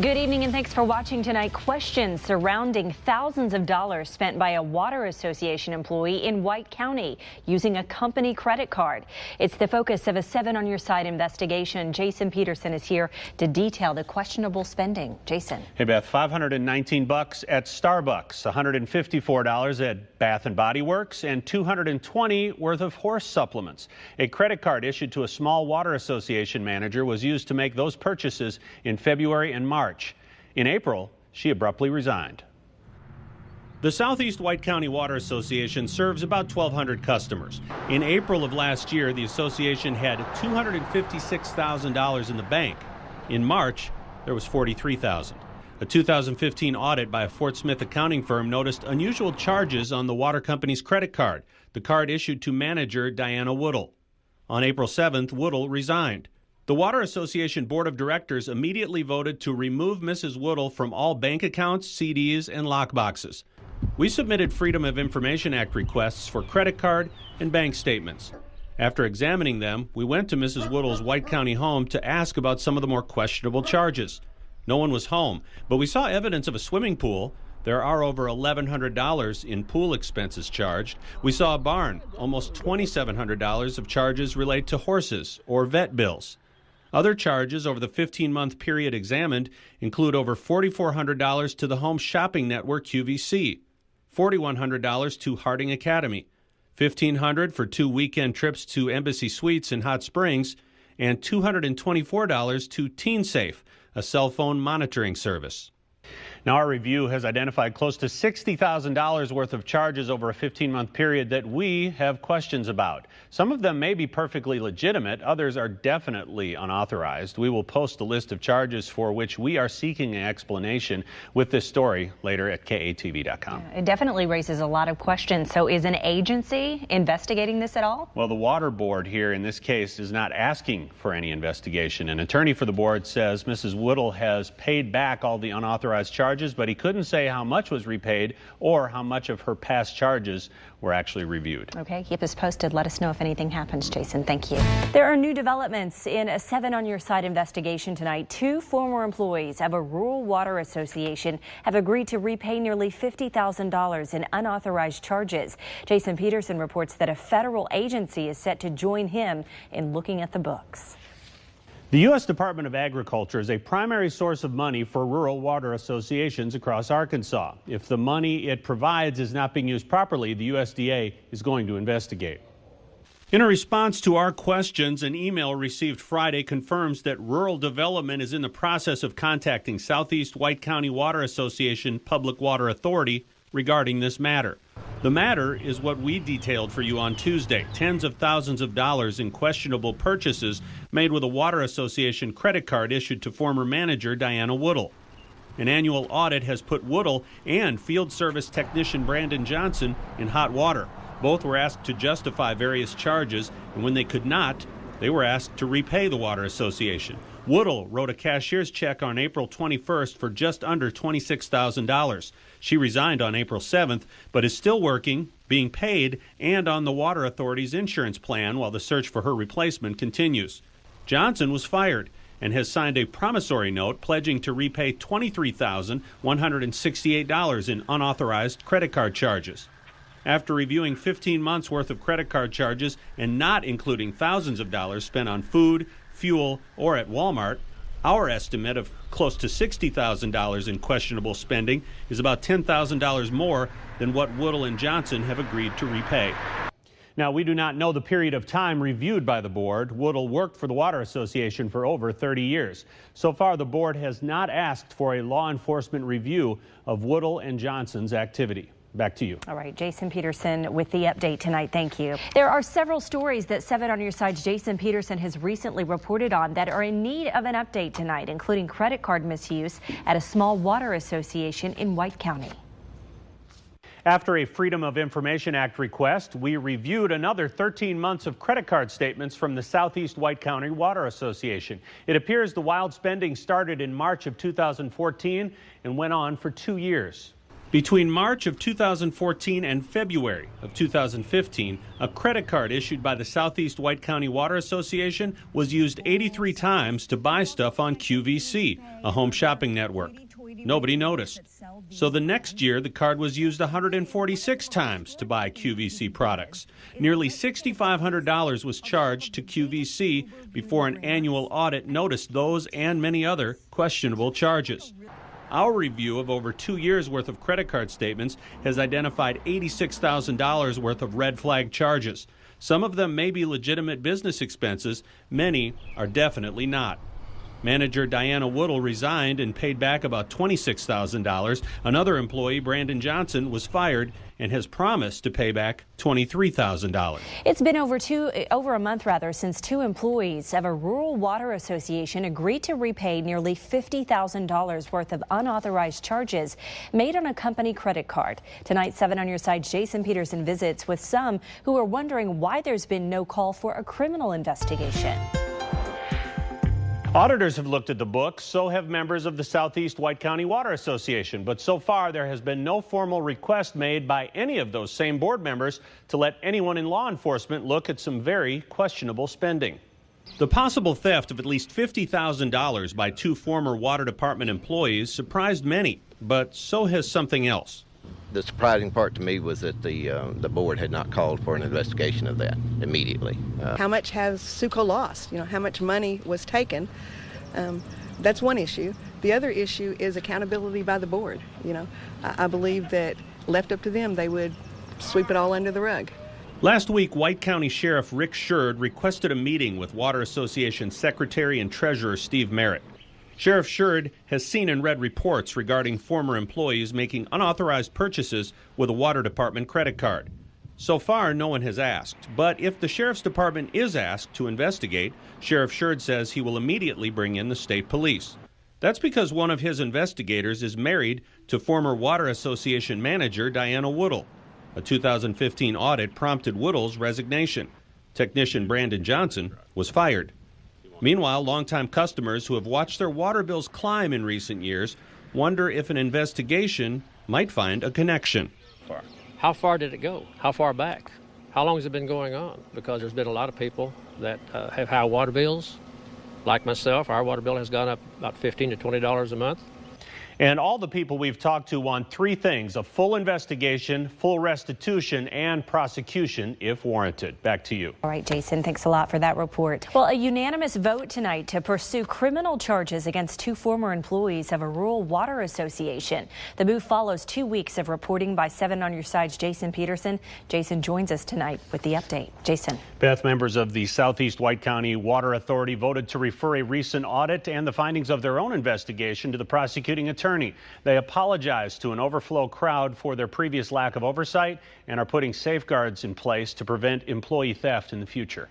Good evening and thanks for watching tonight. Questions surrounding thousands of dollars spent by a water association employee in White County using a company credit card. It's the focus of a 7 on Your Side investigation. Jason Pederson is here to detail the questionable spending. Jason. Hey Beth, $519 at Starbucks, $154 at Bath and Body Works, and $220 worth of horse supplements. A credit card issued to a small water association manager was used to make those purchases in February and March. In April, she abruptly resigned. The Southeast White County Water Association serves about 1,200 customers. In April of last year, the association had $256,000 in the bank. In March, there was $43,000. A 2015 audit by a Fort Smith accounting firm noticed unusual charges on the water company's credit card, the card issued to manager Diana Woodle. On April 7th, Woodle resigned. The Water Association Board of Directors immediately voted to remove Mrs. Woodle from all bank accounts, CDs, and lockboxes. We submitted Freedom of Information Act requests for credit card and bank statements. After examining them, we went to Mrs. Woodle's White County home to ask about some of the more questionable charges. No one was home, but we saw evidence of a swimming pool. There are over $1,100 in pool expenses charged. We saw a barn. Almost $2,700 of charges relate to horses or vet bills. Other charges over the 15-month period examined include over $4,400 to the home shopping network QVC, $4,100 to Harding Academy, $1,500 for 2 weekend trips to Embassy Suites in Hot Springs, and $224 to TeenSafe, a cell phone monitoring service. Now, our review has identified close to $60,000 worth of charges over a 15-month period that we have questions about. Some of them may be perfectly legitimate. Others are definitely unauthorized. We will post a list of charges for which we are seeking an explanation with this story later at KATV.com. It definitely raises a lot of questions. So is an agency investigating this at all? Well, the water board here in this case is not asking for any investigation. An attorney for the board says Mrs. Woodle has paid back all the unauthorized charges, but he couldn't say how much was repaid or how much of her past charges were actually reviewed. Okay, keep us posted. Let us know if anything happens, Jason. Thank you. There are new developments in a 7 on Your Side investigation tonight. 2 former employees of a rural water association have agreed to repay nearly $50,000 in unauthorized charges. Jason Pederson reports that a federal agency is set to join him in looking at the books. The U.S. Department of Agriculture is a primary source of money for rural water associations across Arkansas. If the money it provides is not being used properly, the USDA is going to investigate. In a response to our questions, an email received Friday confirms that Rural Development is in the process of contacting Southeast White County Water Association Public Water Authority regarding this matter. The matter is what we detailed for you on Tuesday, tens of thousands of dollars in questionable purchases made with a water association credit card issued to former manager Diana Woodle. An annual audit has put Woodle and field service technician Brandon Johnson in hot water. Both were asked to justify various charges, and when they could not, they were asked to repay the water association. Woodle wrote a cashier's check on April 21st for just under $26,000. She resigned on April 7th, but is still working, being paid, and on the Water Authority's insurance plan while the search for her replacement continues. Johnson was fired and has signed a promissory note pledging to repay $23,168 in unauthorized credit card charges. After reviewing 15 months' worth of credit card charges and not including thousands of dollars spent on food, fuel, or at Walmart, our estimate of close to $60,000 in questionable spending is about $10,000 more than what Woodle and Johnson have agreed to repay. Now, we do not know the period of time reviewed by the board. Woodle worked for the Water Association for over 30 years. So far, the board has not asked for a law enforcement review of Woodle and Johnson's activity. Back to you. All right, Jason Pederson with the update tonight. Thank you. There are several stories that 7 on Your Side's Jason Pederson has recently reported on that are in need of an update tonight, including credit card misuse at a small water association in White County. After a Freedom of Information Act request, we reviewed another 13 months of credit card statements from the Southeast White County Water Association. It appears the wild spending started in March of 2014 and went on for 2 years. Between March of 2014 and February of 2015, a credit card issued by the Southeast White County Water Association was used 83 times to buy stuff on QVC, a home shopping network. Nobody noticed. So the next year, the card was used 146 times to buy QVC products. Nearly $6,500 was charged to QVC before an annual audit noticed those and many other questionable charges. Our review of over 2 years' worth of credit card statements has identified $86,000 worth of red flag charges. Some of them may be legitimate business expenses. Many are definitely not. Manager Diana Woodle resigned and paid back about $26,000. Another employee, Brandon Johnson, was fired and has promised to pay back $23,000. It's been over a month since two employees of a rural water association agreed to repay nearly $50,000 worth of unauthorized charges made on a company credit card. Tonight, 7 on Your Side's Jason Pederson visits with some who are wondering why there's been no call for a criminal investigation. Auditors have looked at the books, so have members of the Southeast White County Water Association. But so far, there has been no formal request made by any of those same board members to let anyone in law enforcement look at some very questionable spending. The possible theft of at least $50,000 by two former Water Department employees surprised many, but so has something else. The surprising part to me was that the board had not called for an investigation of that immediately. How much has SEWCO lost? How much money was taken? That's one issue. The other issue is accountability by the board. I believe that left up to them, they would sweep it all under the rug. Last week, White County Sheriff Rick Shurd requested a meeting with Water Association Secretary and Treasurer Steve Merritt. Sheriff Shurd has seen and read reports regarding former employees making unauthorized purchases with a Water Department credit card. So far, no one has asked. But if the Sheriff's Department is asked to investigate, Sheriff Shurd says he will immediately bring in the state police. That's because one of his investigators is married to former Water Association manager Diana Woodle. A 2015 audit prompted Woodle's resignation. Technician Brandon Johnson was fired. Meanwhile, longtime customers who have watched their water bills climb in recent years wonder if an investigation might find a connection. How far did it go? How far back? How long has it been going on? Because there's been a lot of people that have high water bills. Like myself, our water bill has gone up about $15 to $20 a month. And all the people we've talked to want three things: a full investigation, full restitution, and prosecution if warranted. Back to you. All right, Jason, thanks a lot for that report. Well, a unanimous vote tonight to pursue criminal charges against two former employees of a rural water association. The move follows 2 weeks of reporting by 7 on Your Side's Jason Pederson. Jason joins us tonight with the update. Jason. Beth, members of the Southeast White County Water Authority voted to refer a recent audit and the findings of their own investigation to the prosecuting attorney. They apologized to an overflow crowd for their previous lack of oversight and are putting safeguards in place to prevent employee theft in the future.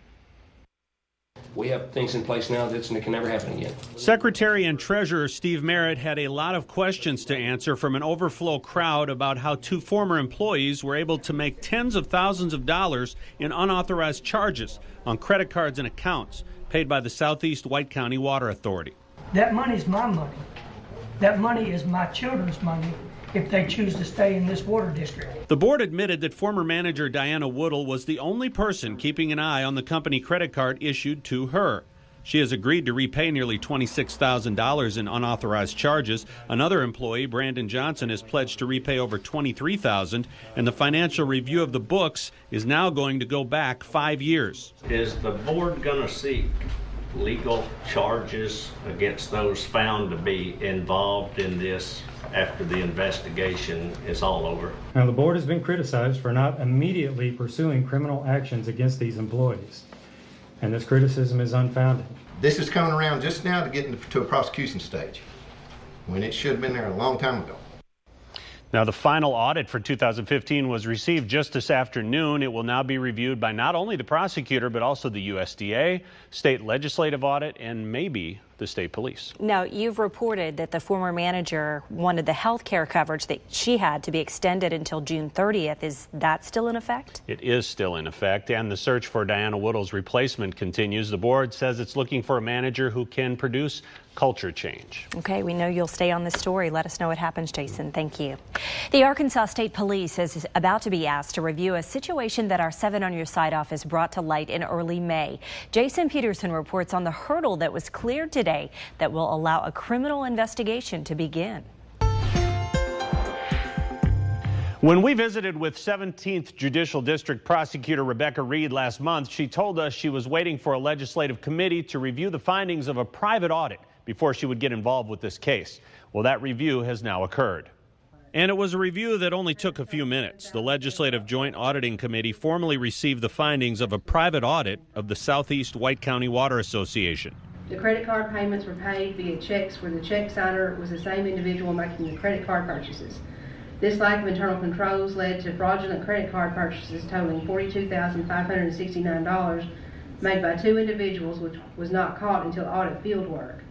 We have things in place now that can never happen again. Secretary and Treasurer Steve Merritt had a lot of questions to answer from an overflow crowd about how two former employees were able to make tens of thousands of dollars in unauthorized charges on credit cards and accounts paid by the Southeast White County Water Authority. That money's my money. That money is my children's money if they choose to stay in this water district. The board admitted that former manager Diana Woodle was the only person keeping an eye on the company credit card issued to her. She has agreed to repay nearly $26,000 in unauthorized charges. Another employee, Brandon Johnson, has pledged to repay over $23,000, and the financial review of the books is now going to go back 5 years. Is the board going to seek legal charges against those found to be involved in this after the investigation is all over? Now, the board has been criticized for not immediately pursuing criminal actions against these employees, and this criticism is unfounded. This is coming around just now to get into a prosecution stage, when it should have been there a long time ago. Now, the final audit for 2015 was received just this afternoon. It will now be reviewed by not only the prosecutor, but also the USDA, state legislative audit, and maybe the state police. Now, you've reported that the former manager wanted the health care coverage that she had to be extended until June 30th. Is that still in effect? It is still in effect, and the search for Diana Woodle's replacement continues. The board says it's looking for a manager who can produce culture change. Okay, we know you'll stay on this story. Let us know what happens, Jason. Thank you. The Arkansas State Police is about to be asked to review a situation that our 7 on Your Side office brought to light in early May. Jason Pederson reports on the hurdle that was cleared today that will allow a criminal investigation to begin. When we visited with 17th Judicial District Prosecutor Rebecca Reed last month, she told us she was waiting for a legislative committee to review the findings of a private audit before she would get involved with this case. Well, that review has now occurred. And it was a review that only took a few minutes. The Legislative Joint Auditing Committee formally received the findings of a private audit of the Southeast White County Water Association. The credit card payments were paid via checks where the check signer was the same individual making the credit card purchases. This lack of internal controls led to fraudulent credit card purchases totaling $42,569 made by 2 individuals, which was not caught until audit field work.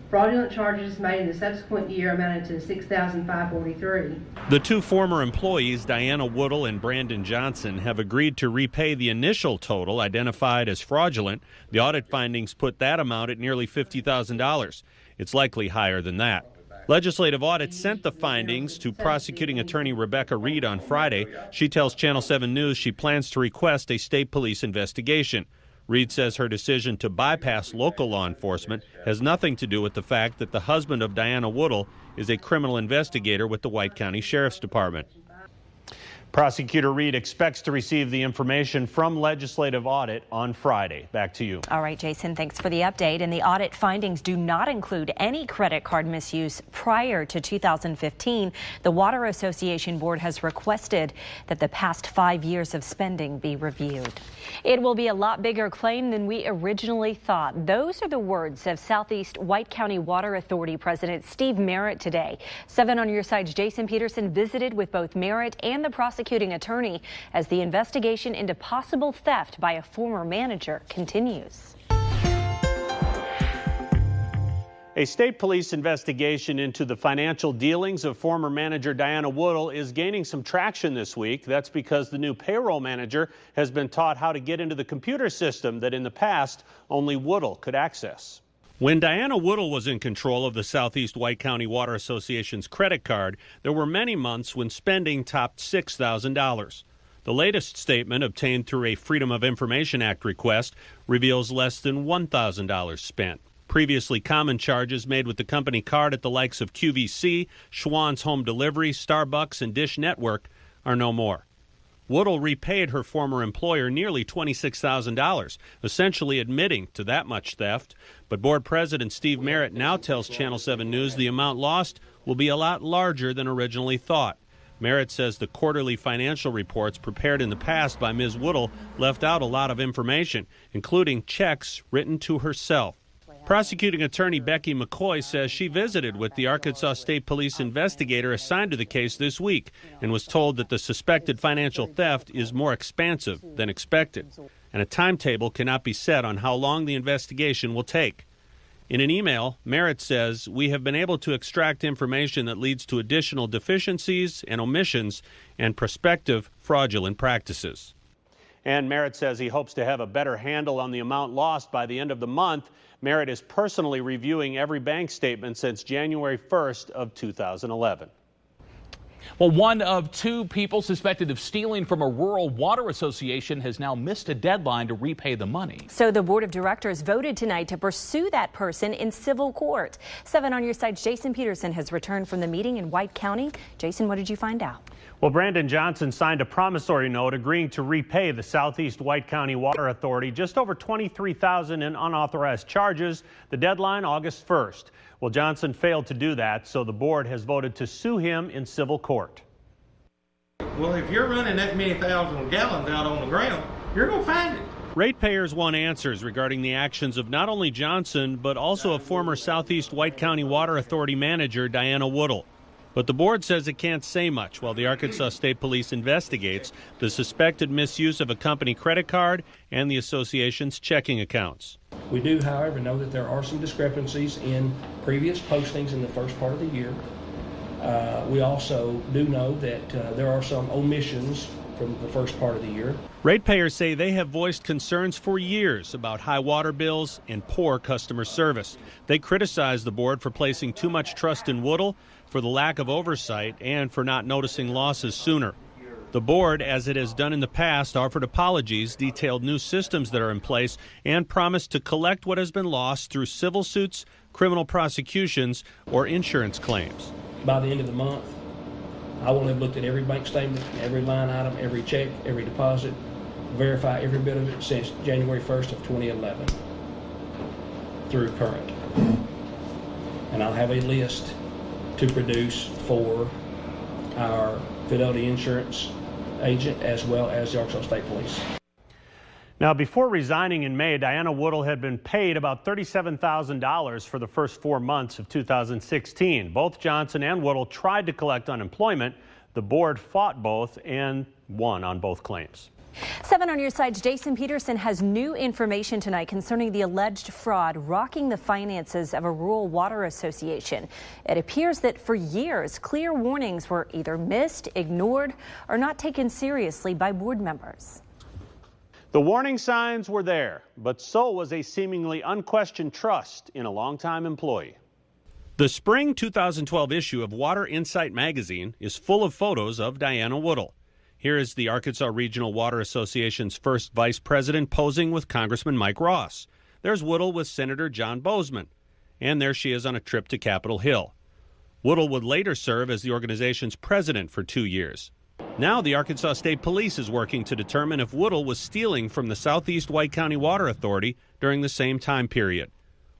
Fraudulent charges made in the subsequent year amounted to $6,543. The 2 former employees, Diana Woodle and Brandon Johnson, have agreed to repay the initial total identified as fraudulent. The audit findings put that amount at nearly $50,000. It's likely higher than that. Legislative Audit sent the findings to prosecuting attorney Rebecca Reed on Friday. She tells Channel 7 News she plans to request a state police investigation. Reed says her decision to bypass local law enforcement has nothing to do with the fact that the husband of Diana Woodle is a criminal investigator with the White County Sheriff's Department. Prosecutor Reed expects to receive the information from Legislative Audit on Friday. Back to you. All right, Jason, thanks for the update. And the audit findings do not include any credit card misuse prior to 2015. The Water Association Board has requested that the past 5 years of spending be reviewed. It will be a lot bigger claim than we originally thought. Those are the words of Southeast White County Water Authority President Steve Merritt today. 7 on Your Side's Jason Pederson visited with both Merritt and the prosecuting attorney as the investigation into possible theft by a former manager continues. A state police investigation into the financial dealings of former manager Diana Woodle is gaining some traction this week. That's because the new payroll manager has been taught how to get into the computer system that in the past only Woodle could access. When Diana Woodle was in control of the Southeast White County Water Association's credit card, there were many months when spending topped $6,000. The latest statement, obtained through a Freedom of Information Act request, reveals less than $1,000 spent. Previously common charges made with the company card at the likes of QVC, Schwann's Home Delivery, Starbucks, and Dish Network are no more. Woodle repaid her former employer nearly $26,000, essentially admitting to that much theft. But board president Steve Merritt now tells Channel 7 News the amount lost will be a lot larger than originally thought. Merritt says the quarterly financial reports prepared in the past by Ms. Woodle left out a lot of information, including checks written to herself. Prosecuting attorney Becky McCoy says she visited with the Arkansas State Police investigator assigned to the case this week and was told that the suspected financial theft is more expansive than expected, and a timetable cannot be set on how long the investigation will take. In an email, Merritt says, "We have been able to extract information that leads to additional deficiencies and omissions and prospective fraudulent practices." And Merritt says he hopes to have a better handle on the amount lost by the end of the month. Merritt is personally reviewing every bank statement since January 1st of 2011. Well, one of 2 people suspected of stealing from a rural water association has now missed a deadline to repay the money. So the board of directors voted tonight to pursue that person in civil court. 7 on Your Side's Jason Pederson has returned from the meeting in White County. Jason, what did you find out? Well, Brandon Johnson signed a promissory note agreeing to repay the Southeast White County Water Authority just over $23,000 in unauthorized charges. The deadline, August 1st. Well, Johnson failed to do that, so the board has voted to sue him in civil court. Well, if you're running that many thousand gallons out on the ground, you're going to find it. Ratepayers want answers regarding the actions of not only Johnson, but also of former Southeast White County Water Authority manager Diana Woodle. But the board says it can't say much while the Arkansas State Police investigates the suspected misuse of a company credit card and the association's checking accounts. We do, however, know that there are some discrepancies in previous postings in the first part of the year. We also do know that there are some omissions from the first part of the year. Ratepayers say they have voiced concerns for years about high water bills and poor customer service. They criticize the board for placing too much trust in Woodle, for the lack of oversight, and for not noticing losses sooner. The board, as it has done in the past, offered apologies, detailed new systems that are in place, and promised to collect what has been lost through civil suits, criminal prosecutions, or insurance claims. By the end of the month, I will have looked at every bank statement, every line item, every check, every deposit, verify every bit of it since January 1st of 2011 through current. And I'll have a list to produce for our Fidelity Insurance agent as well as the Arkansas State Police. Now, before resigning in May, Diana Woodle had been paid about $37,000 for the first 4 months of 2016. Both Johnson and Woodle tried to collect unemployment. The board fought both and won on both claims. 7 on your side's Jason Pederson has new information tonight concerning the alleged fraud rocking the finances of a rural water association. It appears that for years, clear warnings were either missed, ignored, or not taken seriously by board members. The warning signs were there, but so was a seemingly unquestioned trust in a longtime employee. The spring 2012 issue of Water Insight magazine is full of photos of Diana Woodle. Here is the Arkansas Regional Water Association's first vice president posing with Congressman Mike Ross. There's Woodle with Senator John Bozeman. And there she is on a trip to Capitol Hill. Woodle would later serve as the organization's president for 2 years. Now the Arkansas State Police is working to determine if Woodle was stealing from the Southeast White County Water Authority during the same time period.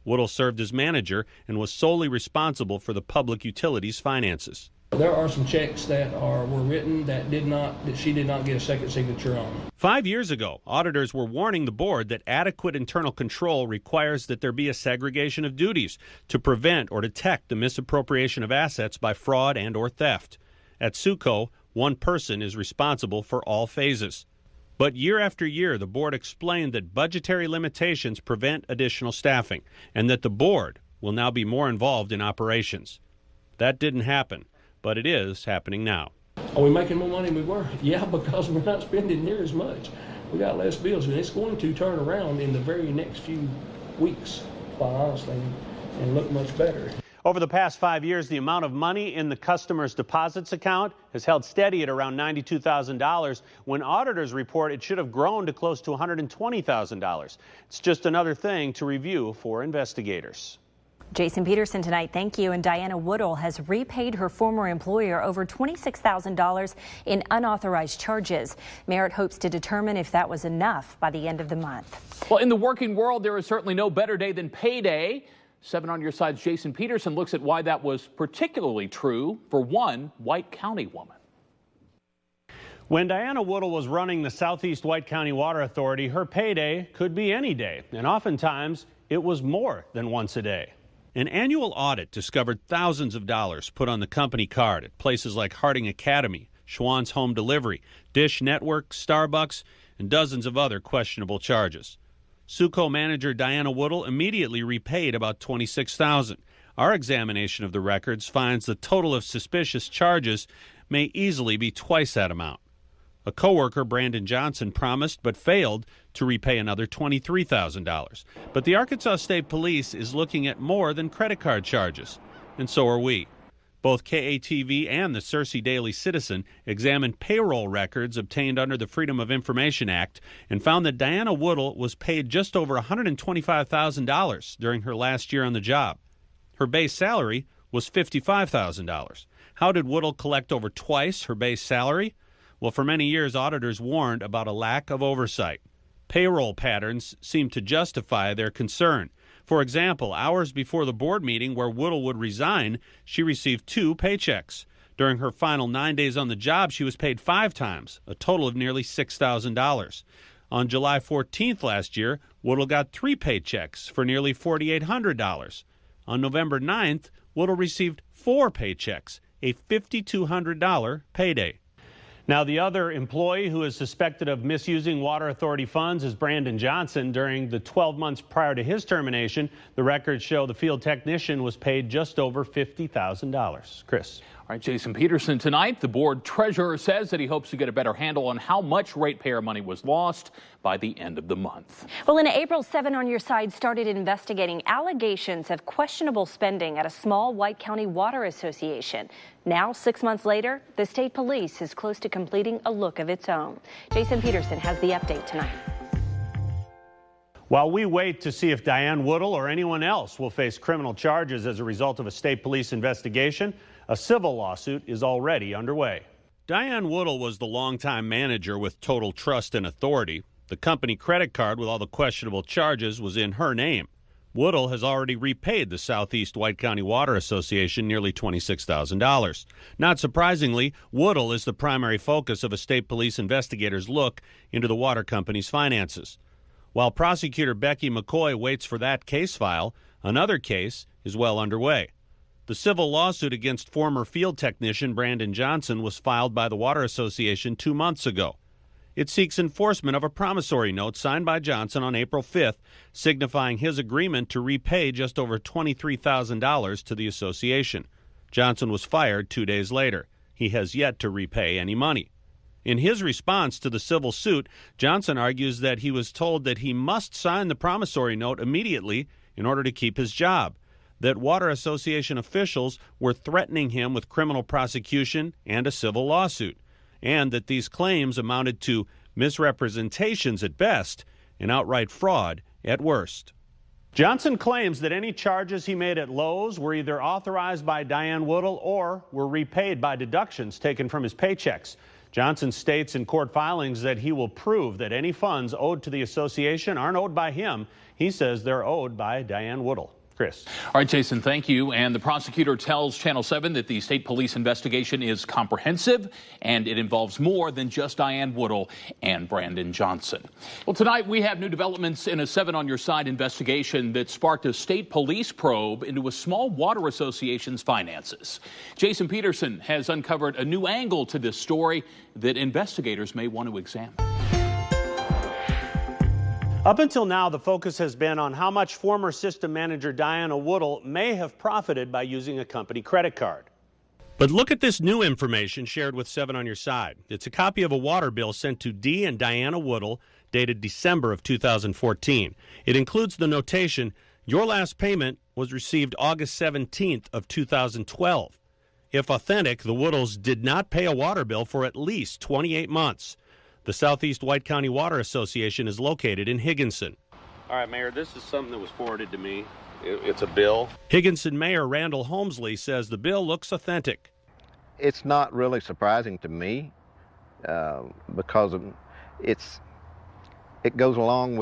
Woodle served as manager and was solely responsible for the public utilities finances. There are some checks that were written that she did not get a second signature on. 5 years ago, auditors were warning the board that adequate internal control requires that there be a segregation of duties to prevent or detect the misappropriation of assets by fraud and or theft. At SEWCO, one person is responsible for all phases. But year after year, the board explained that budgetary limitations prevent additional staffing and that the board will now be more involved in operations. That didn't happen, but it is happening now. Are we making more money than we were? Yeah, because we're not spending near as much. We got less bills, and it's going to turn around in the very next few weeks, quite honestly, and look much better. Over the past 5 years, the amount of money in the customer's deposits account has held steady at around $92,000. When auditors report it should have grown to close to $120,000. It's just another thing to review for investigators. Jason Pederson tonight, thank you. And Diana Woodle has repaid her former employer over $26,000 in unauthorized charges. Merritt hopes to determine if that was enough by the end of the month. Well, in the working world, there is certainly no better day than payday. 7 on your side's Jason Pederson looks at why that was particularly true for one White County woman. When Diana Woodle was running the Southeast White County Water Authority, her payday could be any day, and oftentimes it was more than once a day. An annual audit discovered thousands of dollars put on the company card at places like Harding Academy, Schwann's Home Delivery, Dish Network, Starbucks, and dozens of other questionable charges. SEWCO manager Diana Woodle immediately repaid about $26,000. Our examination of the records finds the total of suspicious charges may easily be twice that amount. A coworker, Brandon Johnson, promised but failed to repay another $23,000. But the Arkansas State Police is looking at more than credit card charges, and so are we. Both KATV and the Searcy Daily Citizen examined payroll records obtained under the Freedom of Information Act and found that Diana Woodle was paid just over $125,000 during her last year on the job. Her base salary was $55,000. How did Woodle collect over twice her base salary? Well, for many years, auditors warned about a lack of oversight. Payroll patterns seemed to justify their concern. For example, hours before the board meeting where Woodle would resign, she received 2 paychecks. During her final 9 days on the job, she was paid 5 times, a total of nearly $6,000. On July 14th last year, Woodle got 3 paychecks for nearly $4,800. On November 9th, Woodle received 4 paychecks, a $5,200 payday. Now, the other employee who is suspected of misusing Water Authority funds is Brandon Johnson. During the 12 months prior to his termination, the records show the field technician was paid just over $50,000. Chris. All right, Jason Pederson tonight. The board treasurer says that he hopes to get a better handle on how much ratepayer money was lost by the end of the month. Well, in April, 7 on Your Side started investigating allegations of questionable spending at a small White County Water Association. Now, 6 months later, the state police is close to completing a look of its own. Jason Pederson has the update tonight. While we wait to see if Diana Woodle or anyone else will face criminal charges as a result of a state police investigation, a civil lawsuit is already underway. Diana Woodle was the longtime manager with total trust and authority. The company credit card with all the questionable charges was in her name. Woodle has already repaid the Southeast White County Water Association nearly $26,000. Not surprisingly, Woodle is the primary focus of a state police investigator's look into the water company's finances. While prosecutor Becky McCoy waits for that case file, another case is well underway. The civil lawsuit against former field technician Brandon Johnson was filed by the Water Association 2 months ago. It seeks enforcement of a promissory note signed by Johnson on April 5th, signifying his agreement to repay just over $23,000 to the association. Johnson was fired 2 days later. He has yet to repay any money. In his response to the civil suit, Johnson argues that he was told that he must sign the promissory note immediately in order to keep his job, that Water Association officials were threatening him with criminal prosecution and a civil lawsuit, and that these claims amounted to misrepresentations at best and outright fraud at worst. Johnson claims that any charges he made at Lowe's were either authorized by Diana Woodle or were repaid by deductions taken from his paychecks. Johnson states in court filings that he will prove that any funds owed to the association aren't owed by him. He says they're owed by Diana Woodle. Chris. All right, Jason, thank you. And the prosecutor tells Channel 7 that the state police investigation is comprehensive and it involves more than just Diana Woodle and Brandon Johnson. Well, tonight we have new developments in a 7 on Your Side investigation that sparked a state police probe into a small water association's finances. Jason Pederson has uncovered a new angle to this story that investigators may want to examine. Up until now, the focus has been on how much former system manager Diana Woodle may have profited by using a company credit card. But look at this new information shared with 7 on Your Side. It's a copy of a water bill sent to Dee and Diana Woodle dated December of 2014. It includes the notation, "Your last payment was received August 17th of 2012. If authentic, the Woodles did not pay a water bill for at least 28 months. The Southeast White County Water Association is located in Higginson. All right, Mayor, this is something that was forwarded to me. It's a bill. Higginson Mayor Randall Holmesley says the bill looks authentic. It's not really surprising to me because it goes along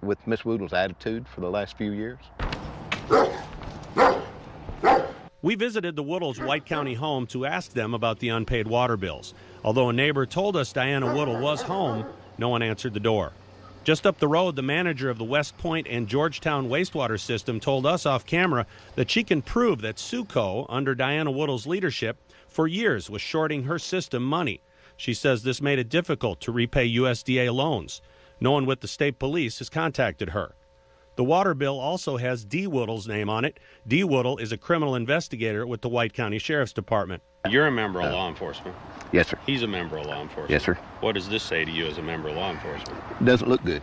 with Miss Woodle's attitude for the last few years. We visited the Woodles' White County home to ask them about the unpaid water bills. Although a neighbor told us Diana Woodle was home, no one answered the door. Just up the road, the manager of the West Point and Georgetown wastewater system told us off camera that she can prove that SEWCO, under Diana Woodle's leadership, for years was shorting her system money. She says this made it difficult to repay USDA loans. No one with the state police has contacted her. The water bill also has Dee Woodle's name on it. Dee Woodle is a criminal investigator with the White County Sheriff's Department. You're a member of law enforcement. Yes, sir. He's a member of law enforcement. Yes, sir. What does this say to you as a member of law enforcement? Doesn't look good.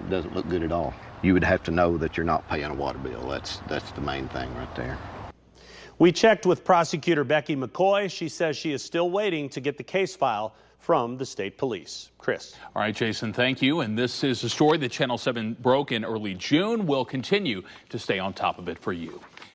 Doesn't look good at all. You would have to know that you're not paying a water bill. That's the main thing right there. We checked with prosecutor Becky McCoy. She says she is still waiting to get the case file from the state police. Chris. All right, Jason, thank you. And this is a story that Channel 7 broke in early June. We'll continue to stay on top of it for you.